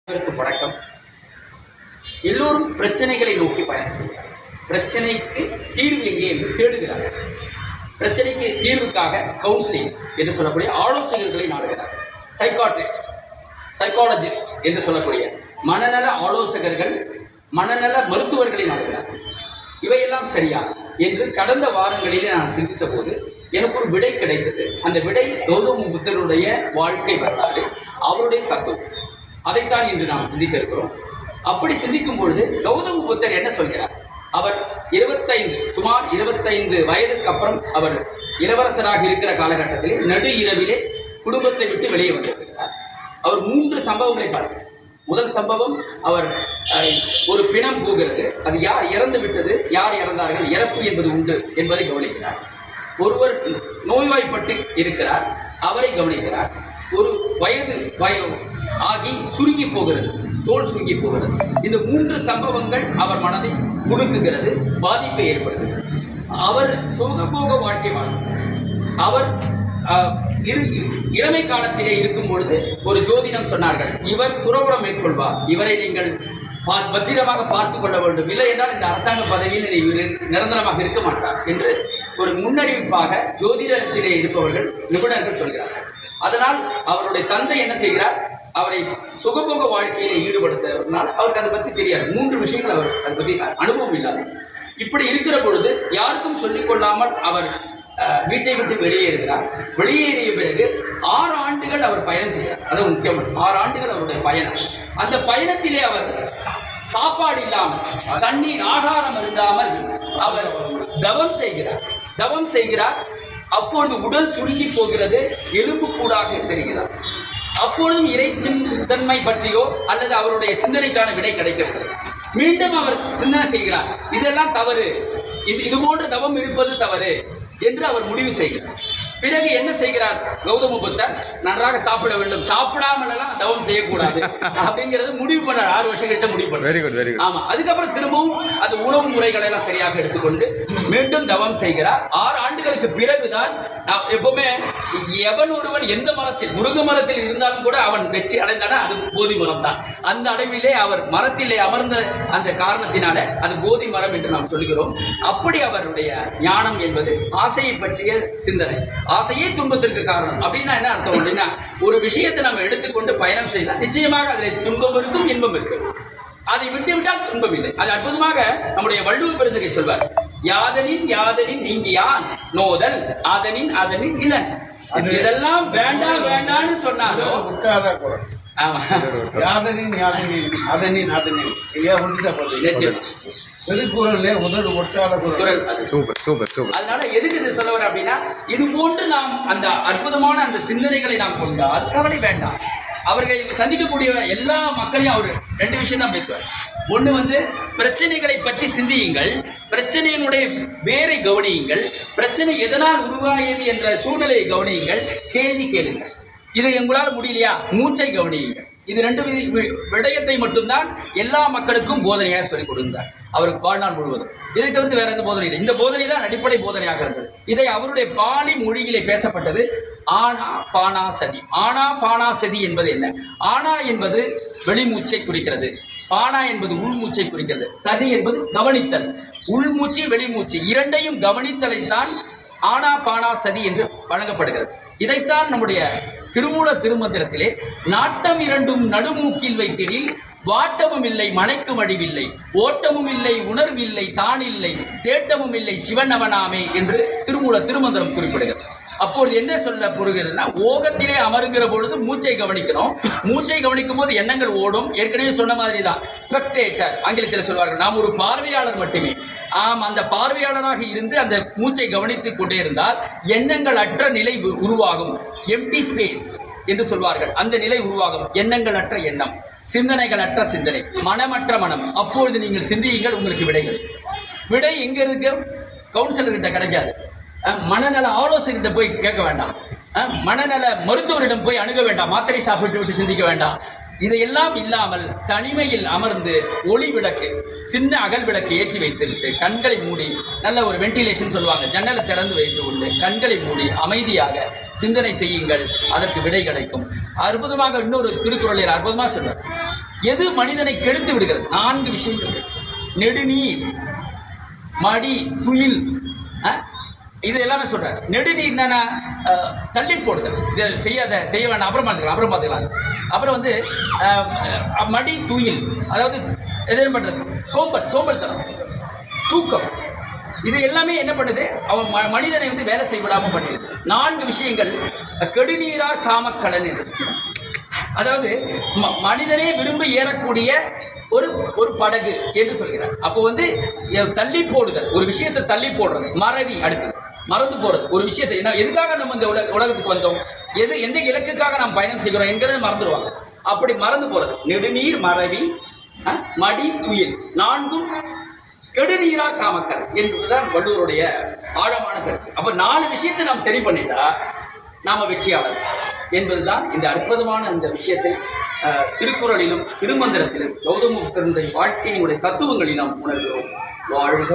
வணக்கம். எல்லோரும் பிரச்சனைகளை நோக்கி பயணம் செய்கிறார். பிரச்சனைக்கு தீர்வு எங்கே என்று தேடுகிறார். பிரச்சனைக்கு தீர்வுக்காக கவுன்சிலிங் என்று சொல்லக்கூடிய ஆலோசகர்களை நாடுகிறார். சைக்காலஜிஸ்ட் என்று சொல்லக்கூடிய மனநல ஆலோசகர்கள், மனநல மருத்துவர்களை நாடுகிறார். இவையெல்லாம் சரியா என்று கடந்த வாரங்களிலே நான் சிந்தித்த போது எனக்கு ஒரு விடை கிடைத்தது. அந்த விடை கௌதம புத்தருடைய வாழ்க்கை வரலாறு, அவருடைய தத்துவம். அதைத்தான் இன்று நாம் சிந்திக்க இருக்கிறோம். அப்படி சிந்திக்கும் பொழுது கௌதம புத்தர் என்ன சொல்கிறார்? அவர் சுமார் 25 வயதுக்கு அப்புறம் அவர் இளவரசராக இருக்கிற காலகட்டத்திலே நடு இரவிலே குடும்பத்தை விட்டு வெளியே வந்திருக்கிறார். அவர் 3 சம்பவங்களை பார்க்கிறார். முதல் சம்பவம், அவர் ஒரு பிணம் போகிறது. அது யார் இறந்து விட்டது, யார் இறந்தார்கள், இறப்பு என்பது உண்டு என்பதை கவனிக்கிறார். ஒருவர் நோய்வாய்ப்பட்டு இருக்கிறார், அவரை கவனிக்கிறார். ஒரு வயது ஆகி சுருங்கி போகிறது, தோல் சுருங்கி போகிறது. இந்த 3 சம்பவங்கள் அவர் மனதை முடுக்குகிறது, பாதிப்பை ஏற்படுத்துகிறது. அவர் சுகபோக வாழ்க்கை வாழ்ந்தார். அவர் இளமை காலத்திலே இருக்கும் பொழுது ஒரு ஜோதிடம் சொன்னார்கள், இவர் துறவறம் மேற்கொள்வார், இவரை நீங்கள் பத்திரமாக பார்த்து கொள்ள வேண்டும், இல்லை என்றால் இந்த அரசாங்க பதவியில் நிரந்தரமாக இருக்க மாட்டார் என்று ஒரு முன்னறிவிப்பாக ஜோதிடத்திலே இருப்பவர்கள், நிபுணர்கள் சொல்கிறார்கள். அதனால் அவருடைய தந்தை என்ன செய்கிறார்? அவரை சுகபோக வாழ்க்கையில் ஈடுபடுத்துவதனால் அவருக்கு அதை பற்றி தெரியாது. 3 விஷயங்கள் அவர் அதை பற்றி அனுபவம் இல்லாத. இப்படி இருக்கிற பொழுது யாருக்கும் சொல்லிக்கொள்ளாமல் அவர் வீட்டை விட்டு வெளியேறுகிறார். வெளியேறிய பிறகு 6 ஆண்டுகள் அவர் பயணம் செய்கிறார். அது முக்கியமான 6 ஆண்டுகள் அவருடைய பயணம். அந்த பயணத்திலே அவர் சாப்பாடு இல்லாமல், தண்ணீர், ஆகாரம் இருந்தாமல் அவர் தவம் செய்கிறார். அப்பொழுது உடல் சுருங்கி போகிறது, எலும்பு கூடாக தெரிகிறார். அப்பொழுதும் இறை தன்மை பற்றியோ அல்லது அவருடைய சிந்தனைக்கான விடை கிடைக்கிறது. மீண்டும் அவர் சிந்தனை செய்கிறார், இதெல்லாம் தவறு, இது போன்ற தவம் இருப்பது தவறு என்று அவர் முடிவு செய்கிறார். பிறகு என்ன செய்கிறார் கௌதம புத்தர்? நன்றாக சாப்பிட வேண்டும், சாப்பிடாமலாம் தவம் செய்யக்கூடாது அப்படிங்கிறது முடிவு பண்ணார். 6 வருஷம் கிட்ட முடிவு பண்ணார். ஆமா, அதுக்கப்புறம் திரும்பவும் அந்த உணவு முறைகளை எல்லாம் சரியாக எடுத்துக்கொண்டு மீண்டும் தவம் செய்கிறார். 6 ஆண்டுகளுக்கு பிறகுதான், எப்பவுமே எவன் ஒருவன் எந்த மரத்தில், முருங்க மரத்தில் இருந்தாலும் கூட அவன் வெற்றி அடைந்தான அது போதி மரம் தான். அந்த அளவிலே அவர் மரத்திலே அமர்ந்த அந்த காரணத்தினால அது போதி மரம் என்று நாம் சொல்கிறோம். அப்படி அவருடைய ஞானம் என்பது ஆசையை பற்றிய சிந்தனை. ஆசையே துன்பத்திற்கு காரணம் அப்படின்னா என்ன அர்த்தம்? அப்படின்னா ஒரு விஷயத்தை நம்ம எடுத்துக்கொண்டு பயணம் செய்தால் நிச்சயமாக அதில் துன்பம் இருக்கும், இன்பம் இருக்கும். அதை விட்டுவிட்டால் துன்பம் இல்லை. அது அற்புதமாக நம்முடைய வள்ளுவர் பெருந்தகை சொல்வார், யாதனின் நீங்கி யான் நோதல் ஆதனின் இளன். இதெல்லாம் வேண்டான்னு சொன்னாலும் ஆமா, அதனால எதுக்கு இது சொல்ல வர அப்படின்னா, இது போன்று நாம் அந்த அற்புதமான அந்த சிந்தனைகளை நாம் கொண்டால் கவலை வேண்டாம். அவர்களை சந்திக்கக்கூடிய எல்லா மக்களையும் அவர் 2 விஷயம் தான் பேசுவார். ஒன்று பிரச்சனைகளை பற்றி சிந்தியுங்கள், பிரச்சனையினுடைய வேரை கவனியுங்கள், பிரச்சனை எதனால் உருவாகியது என்ற சூழ்நிலையை கவனியுங்கள், கேள்வி கேளுங்கள். இது உங்களால் முடியலையா, மூச்சை கவனியுங்கள். இது 2 விடயத்தை மட்டும்தான் எல்லா மக்களுக்கும் போதனையாக சொல்லிக் கொடுத்தார் அவருக்கு வாழ்நாள் முழுவதும். இதை தவிர்த்து வேற எந்த போதனை இல்லை. இந்த போதனை தான் அடிப்படை போதனையாக இருந்தது. இதை அவருடைய பாலி மொழியிலே பேசப்பட்டது. ஆனா பானா சதி. ஆனா பானா சதி என்பது என்ன? ஆனா என்பது வெளிமூச்சை குறிக்கிறது, பானா என்பது உள்மூச்சை குறிக்கிறது, சதி என்பது கவனித்தல். உள்மூச்சு வெளிமூச்சு இரண்டையும் கவனித்தலைத்தான் ஆனா பானா சதி என்று வழங்கப்படுகிறது. இதைத்தான் நம்முடைய திருமூல திருமந்திரத்திலே நாட்டம் 2 நடுமூக்கில் வைத்திடில் வாட்டமும் இல்லை மனைக்கும் அடிவில்லை, ஓட்டமும் இல்லை உணர்வில்லை தானில்லை, தேட்டமும் இல்லை சிவனவனாமே என்று திருமூல திருமந்திரம் குறிப்பிடுகிறது. அப்போது என்ன சொல்ல போகிறதுனா, ஓகத்திலே அமருங்கிற பொழுது மூச்சை கவனிக்கணும். மூச்சை கவனிக்கும் போது எண்ணங்கள் ஓடும். ஏற்கனவே சொன்ன மாதிரி தான் ஸ்பெக்டேட்டர் ஆங்கிலத்தில் சொல்வார்கள், நாம் ஒரு பார்வையாளர் மட்டுமே. அந்த பார்வையாளராக இருந்து அந்த மூச்சை கவனித்துக் கொண்டே இருந்தால் எண்ணங்கள் அற்ற நிலை உருவாகும். எம்டி ஸ்பேஸ் என்று சொல்வார்கள், அந்த நிலை உருவாகும். எண்ணங்கள் அற்ற எண்ணம், சிந்தனைகள் அற்ற சிந்தனை, மனமற்ற மனம். அப்பொழுது நீங்கள் சிந்தியுங்கள், உங்களுக்கு விடை எங்க இருக்கு? கவுன்சிலர்கிட்ட கிடைக்காது. மனநல ஆலோசகர்கிட்ட போய் கேட்க வேண்டாம், மனநல மருத்துவரிடம் போய் அணுக வேண்டாம், மாத்திரை சாப்பிட்டு விட்டு சிந்திக்க வேண்டாம். இதையெல்லாம் இல்லாமல் தனிமையில் அமர்ந்து ஒளி விளக்கு, சின்ன அகல் விளக்கு ஏற்றி வைத்துவிட்டு கண்களை மூடி, நல்ல ஒரு வென்டிலேஷன் சொல்லுவாங்க, ஜன்னலை திறந்து வைத்து கொண்டு கண்களை மூடி அமைதியாக சிந்தனை செய்யுங்கள், அதற்கு விடை கிடைக்கும். அற்புதமாக இன்னொரு திருக்குறளில் அற்புதமாக சொல்றார், எது மனிதனை கெடுத்து விடுகிறது? 4 விஷயங்கள். நெடுநீர், மடி, துயில், இது எல்லாமே சொல்கிறார். நெடுநீர் என்னன்னா தள்ளி போடுதல், இதை செய்ய வேண்டாம், அப்புறம் பார்த்துக்கலாம். அப்புறம் வந்து மடி, துயில், அதாவது எது பண்ணுறது, சோம்பல் தனம், தூக்கம், இது எல்லாமே என்ன பண்ணுது, அவன் மனிதனை வந்து வேலை செய்யவிடாமல் பண்ணிடுது. 4 விஷயங்கள் கெடுநீரார் காமக்கடன் என்று சொல்கிறார். அதாவது மனிதனே விரும்பி ஏறக்கூடிய ஒரு படகு என்று சொல்கிறார். அப்போ வந்து தள்ளி போடுதல், ஒரு விஷயத்தை தள்ளி போடுறது, மறவி, அடுத்து மறந்து போகிறது, ஒரு விஷயத்தை எதுக்காக நம்ம இந்த உலகத்துக்கு வந்தோம், எந்த இலக்குக்காக நாம் பயணம் செய்கிறோம் என்கிறத மறந்துடுவாங்க. அப்படி மறந்து போகிறது. நெடுநீர், மறவி, மடி, துயில், 4ம் கெடுநீரா காமக்கல் என்பதுதான் வள்ளுவருடைய ஆழமான கருத்து. அப்போ 4 விஷயத்தை நாம் சரி பண்ணிட்டா நாம் வெற்றியாளர் என்பதுதான் இந்த அற்புதமான இந்த விஷயத்தை திருக்குறளிலும் திருமந்திரத்திலும் கௌதம புத்தருடைய வாழ்க்கையினுடைய தத்துவங்களிலும் உணர்கிறோம். வாழ்க.